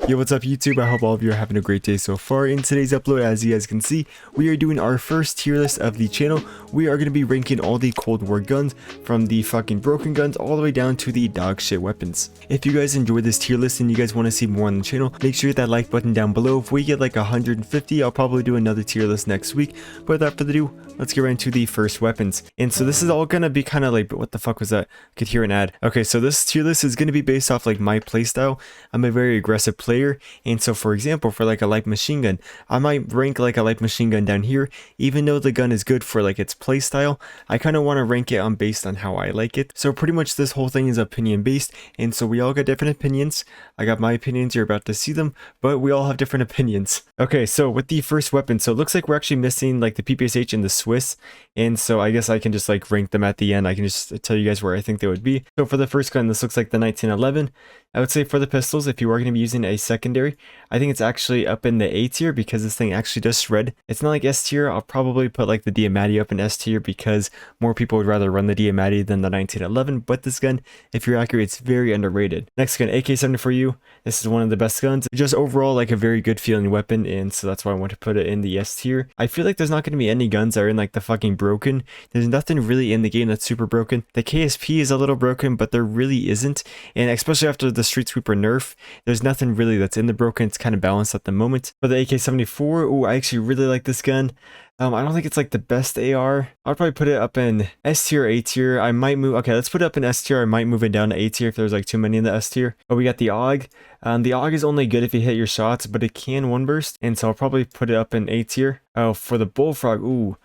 Yo, what's up YouTube? I hope all of you are having a great day so far. In today's upload, as you guys can see, we are doing our first tier list of the channel. We are going to be ranking all the Cold War guns, from the fucking broken guns all the way down to the dog shit weapons. If you guys enjoyed this tier list and you guys want to see more on the channel, make sure you hit that like button down below. If we get like 150, I'll probably do another tier list next week. But without further ado, let's get right into the first weapons. And so this is all going to be kind of like, what the fuck was that? I could hear an ad. Okay, so this tier list is going to be based off like my playstyle. I'm a very aggressive player. And so for example, for like a light machine gun, I might rank like a light machine gun down here. Even though the gun is good for like its playstyle, I kind of want to rank it on based on how I like it. So pretty much this whole thing is opinion based, and so we all got different opinions. I got my opinions, you're about to see them, but we all have different opinions. Okay, so with the first weapon, so it looks like we're actually missing like the Ppsh and the Swiss, and so I guess I can just like rank them at the end. I can just tell you guys where I think they would be. So for the first gun, this looks like the 1911. I would say for the pistols, if you are going to be using a secondary, I think it's actually up in the A tier because this thing actually does shred. It's not like S tier. I'll probably put like the Diamatti up in S tier because more people would rather run the Diamatti than the 1911, but this gun, if you're accurate, it's very underrated. Next gun, AK-74U. This is one of the best guns. Just overall like a very good feeling weapon, and so that's why I want to put it in the S tier. I feel like there's not going to be any guns that are in like the fucking broken. There's nothing really in the game that's super broken. The KSP is a little broken, but there really isn't, and especially after the Street Sweeper nerf, there's nothing really that's in the broken. It's kind of balanced at the moment. For the AK-74, oh, I actually really like this gun. I don't think it's like the best AR. I'll probably put it up in S tier, A tier. I might move, okay, let's put it up in S tier. I might move it down to A tier if there's like too many in the S tier. But we got the AUG. The AUG is only good if you hit your shots, but it can one burst, and so I'll probably put it up in A tier. Oh, for the Bullfrog, ooh,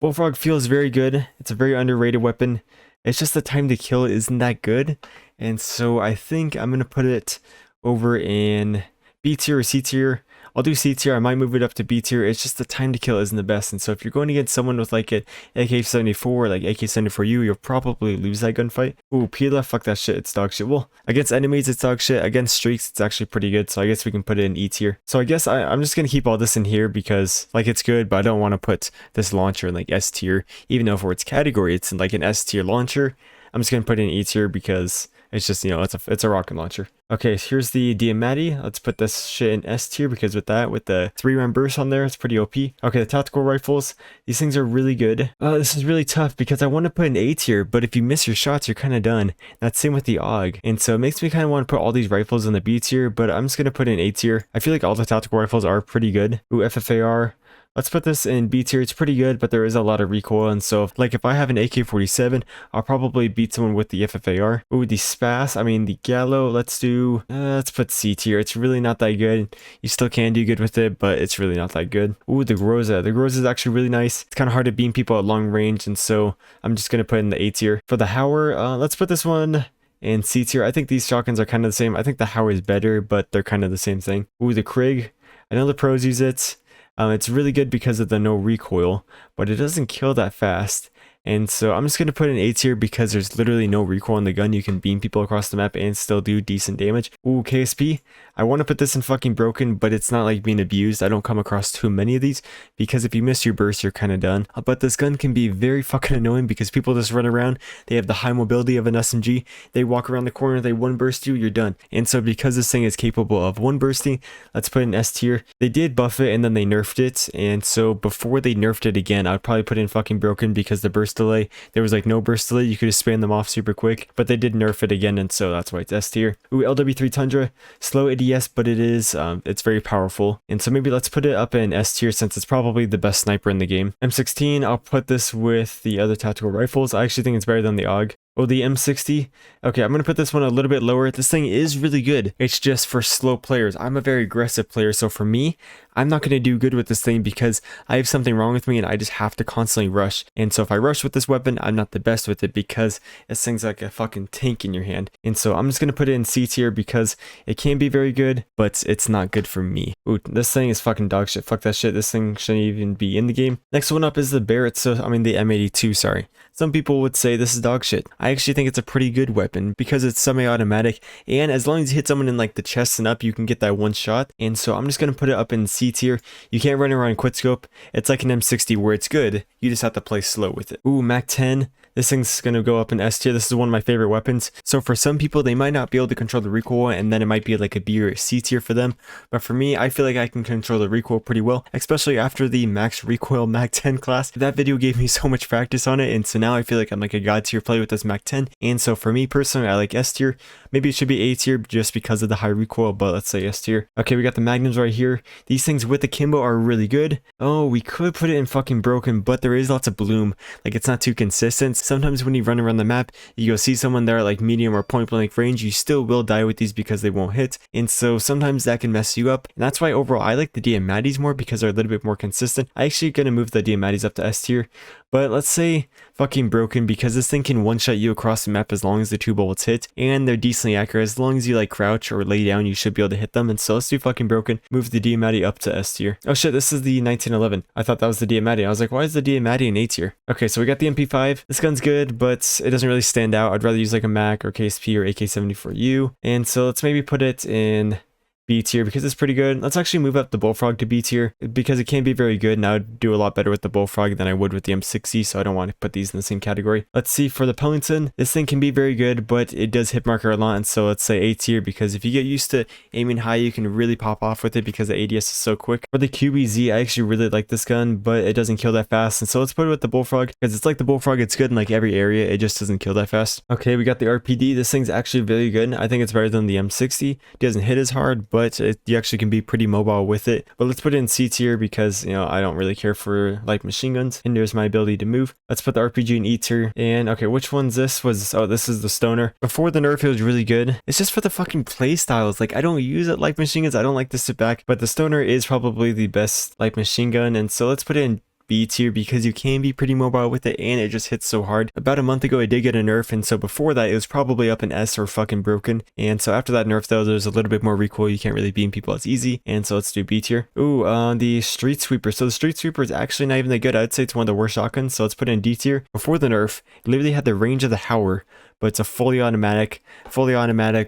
Bullfrog feels very good. It's a very underrated weapon. It's just the time to kill isn't that good, and so I think I'm gonna put it over in B tier or C tier. I'll do C tier. I might move it up to B tier. It's just the time to kill isn't the best, and so if you're going against someone with like an AK-74, like AK-74U, you'll probably lose that gunfight. Ooh, Pila, fuck that shit. It's dog shit. Well, against enemies, it's dog shit. Against streaks, it's actually pretty good, so I guess we can put it in E tier. So I guess I'm just gonna keep all this in here because like it's good, but I don't want to put this launcher in like S tier, even though for its category, it's in like an S tier launcher. I'm just gonna put it in E tier because it's just, you know, it's a rocket launcher. Okay, so here's the Diamatti. Let's put this shit in S tier because with that, with the 3-round burst on there, it's pretty OP. Okay, the tactical rifles, these things are really good. This is really tough because I want to put in A tier, but if you miss your shots, you're kind of done. That's same with the AUG, and so it makes me kind of want to put all these rifles in the B tier, but I'm just gonna put in A tier. I feel like all the tactical rifles are pretty good. Ooh, FFAR. Let's put this in B tier. It's pretty good, but there is a lot of recoil, and so like if I have an AK-47, I'll probably beat someone with the FFAR. Ooh, the Cbass, I mean the Gallo, let's put C tier. It's really not that good. You still can do good with it, but it's really not that good. Ooh, the Groza. The Groza is actually really nice. It's kind of hard to beam people at long range, and so I'm just gonna put in the A tier. For the Hauer, let's put this one in C tier. I think these shotguns are kind of the same. I think the Hauer is better, but they're kind of the same thing. Ooh, the Krieg. I know the pros use it. It's really good because of the no recoil, but it doesn't kill that fast. And so I'm just going to put in A tier because there's literally no recoil on the gun. You can beam people across the map and still do decent damage. Ooh, KSP. I want to put this in fucking broken, but it's not like being abused. I don't come across too many of these because if you miss your burst, you're kind of done. But this gun can be very fucking annoying because people just run around. They have the high mobility of an SMG. They walk around the corner, they one burst you, you're done. And so because this thing is capable of one bursting, let's put in S tier. They did buff it and then they nerfed it. And so before they nerfed it again, I'd probably put in fucking broken because the burst delay, there was like no burst delay. You could just spam them off super quick, but they did nerf it again, and so that's why it's S tier. Ooh, LW3 Tundra, slow ADS, but it is it's very powerful, and so maybe let's put it up in S tier since it's probably the best sniper in the game. M16, I'll put this with the other tactical rifles. I actually think it's better than the AUG. Oh, the M60. Okay, I'm going to put this one a little bit lower. This thing is really good. It's just for slow players. I'm a very aggressive player, so for me, I'm not going to do good with this thing because I have something wrong with me and I just have to constantly rush. And so if I rush with this weapon, I'm not the best with it because this thing's like a fucking tank in your hand. And so I'm just going to put it in C tier because it can be very good, but it's not good for me. Ooh, this thing is fucking dog shit. Fuck that shit. This thing shouldn't even be in the game. Next one up is the Barrett. The M82, sorry. Some people would say this is dog shit. I actually think it's a pretty good weapon because it's semi-automatic, and as long as you hit someone in like the chest and up, you can get that one shot. And so I'm just going to put it up in C tier. You can't run around quickscope. It's like an M60 where it's good. You just have to play slow with it. Ooh, Mac 10. This thing's gonna go up in S tier. This is one of my favorite weapons. So for some people, they might not be able to control the recoil, and then it might be like a B or a C tier for them. But for me, I feel like I can control the recoil pretty well, especially after the max recoil Mag 10 class. That video gave me so much practice on it, and so now I feel like I'm like a god tier player with this Mag 10. And so for me personally, I like S tier. Maybe it should be A tier just because of the high recoil, but let's say S tier. Okay, we got the Magnums right here. These things with the Kimbo are really good. Oh, we could put it in fucking broken, but there is lots of bloom. Like, it's not too consistent. Sometimes when you run around the map, you go see someone there at like medium or point blank range, you still will die with these because they won't hit. And so sometimes that can mess you up. And that's why overall I like the Diamatis more because they're a little bit more consistent. I actually gonna move the Diamatis up to S tier. But let's say fucking broken because this thing can one-shot you across the map as long as the 2 bullets hit, and they're decently accurate. As long as you like crouch or lay down, you should be able to hit them. And so let's do fucking broken. Move the Diamati up to S tier. Oh shit, this is the 1911. I thought that was the Diamati. I was like, why is the Diamati in A tier? Okay, so we got the MP5. This gun's good, but it doesn't really stand out. I'd rather use like a Mac or KSP or AK-74U. And so let's maybe put it in B tier because it's pretty good. Let's actually move up the Bullfrog to B tier because it can be very good, and I would do a lot better with the Bullfrog than I would with the M60, so I don't want to put these in the same category. Let's see, for the Pellingson, this thing can be very good, but it does hit marker a lot, and so let's say A tier because if you get used to aiming high, you can really pop off with it because the ADS is so quick. For the QBZ, I actually really like this gun, but it doesn't kill that fast, and so let's put it with the Bullfrog because it's like the Bullfrog, it's good in like every area, it just doesn't kill that fast. Okay, we got the RPD. This thing's actually very good. I think it's better than the M60. It doesn't hit as hard, but you actually can be pretty mobile with it. But let's put it in C tier because, you know, I don't really care for light machine guns. Hinders my ability to move. Let's put the RPG in E tier. And okay, which one's this? Oh, this is the Stoner. Before the nerf, it was really good. It's just for the fucking play styles. Like, I don't use it light machine guns. I don't like to sit back, but the Stoner is probably the best light machine gun. And so let's put it in B tier because you can be pretty mobile with it and it just hits so hard. About a month ago I did get a nerf, and so before that it was probably up in S or fucking broken. And so after that nerf though, there's a little bit more recoil. You can't really beam people as easy, and so let's do B tier. Ooh, the Street Sweeper. So the Street Sweeper is actually not even that good. I'd say it's one of the worst shotguns, so let's put it in D tier. Before the nerf, it literally had the range of the Howler, but it's a fully automatic,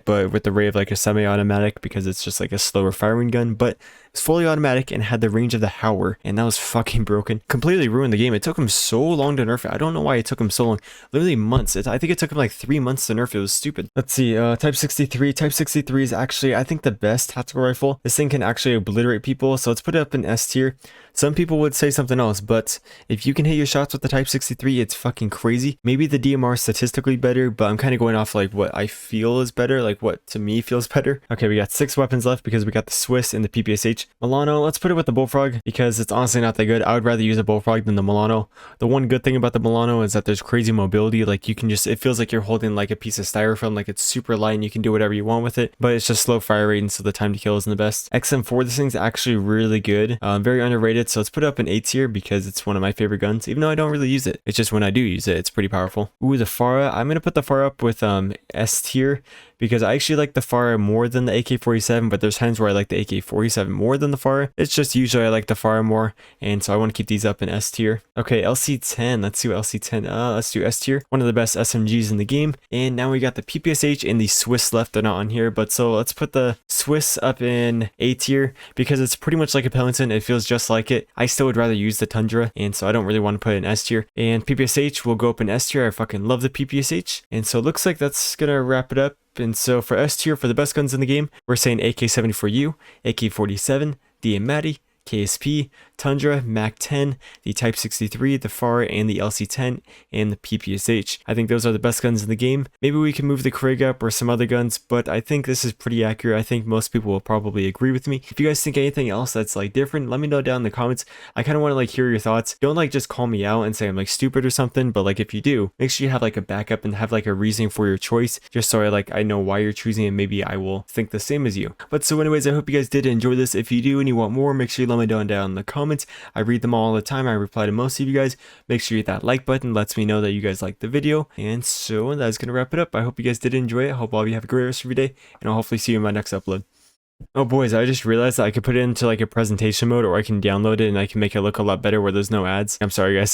but with the ray of like a semi-automatic because it's just like a slower firing gun. But it's fully automatic and had the range of the Howler, and that was fucking broken. Completely ruined the game. It took him so long to nerf it. I don't know why it took him so long. Literally months. I think it took him like 3 months to nerf it. It was stupid. Let's see. Type 63. Type 63 is actually, I think, the best tactical rifle. This thing can actually obliterate people, so let's put it up in S tier. Some people would say something else, but if you can hit your shots with the Type 63, it's fucking crazy. Maybe the DMR is statistically better, but I'm kind of going off like what I feel is better, like what to me feels better. Okay, we got 6 weapons left because we got the Swiss and the Ppsh. Milano, let's put it with the Bullfrog because it's honestly not that good. I would rather use a Bullfrog than the Milano. The one good thing about the Milano is that there's crazy mobility. Like, you can just, it feels like you're holding like a piece of styrofoam, like it's super light and you can do whatever you want with it, but it's just slow fire rate, and so the time to kill isn't the best. XM4, this thing's actually really good, very underrated, so let's put it up in A tier because it's one of my favorite guns, even though I don't really use it. It's just when I do use it, it's pretty powerful. Ooh, the Farah, I'm gonna put the Farah up with S tier because I actually like the Farah more than the AK-47, but there's times where I like the AK-47 more than the Farah. It's just usually I like the Farah more, and so I want to keep these up in S tier. Okay, LC10, let's do LC10, let's do S tier. One of the best SMGs in the game. And now we got the Ppsh and the Swiss left. They're not on here, but so let's put the Swiss up in A tier because it's pretty much like a Pellingson. It feels just like it. I still would rather use the Tundra, and so I don't really want to put it in S tier. And Ppsh will go up in S tier. I fucking love the Ppsh. And so it looks like that's gonna wrap it up. And so for S tier, for the best guns in the game, we're saying AK-74U, AK-47, Diamati, KSP, Tundra, Mag 10, the Type 63, the FAR, and the LC10, and the Ppsh. I think those are the best guns in the game. Maybe we can move the Krig up or some other guns, but I think this is pretty accurate. I think most people will probably agree with me. If you guys think anything else that's like different, let me know down in the comments. I kind of want to like hear your thoughts. Don't like just call me out and say I'm like stupid or something, but like if you do, make sure you have like a backup and have like a reasoning for your choice, just so I know why you're choosing and maybe I will think the same as you. But so anyways, I hope you guys did enjoy this. If you do and you want more, make sure you let me know down in the comments. I read them all the time. I reply to most of you guys. Make sure you hit that like button. Lets me know that you guys liked the video. And so that's gonna wrap it up. I hope you guys did enjoy it. I hope all of you have a great rest of your day, and I'll hopefully see you in my next upload. Oh boys, I just realized that I could put it into like a presentation mode, or I can download it and I can make it look a lot better where there's no ads. I'm sorry guys.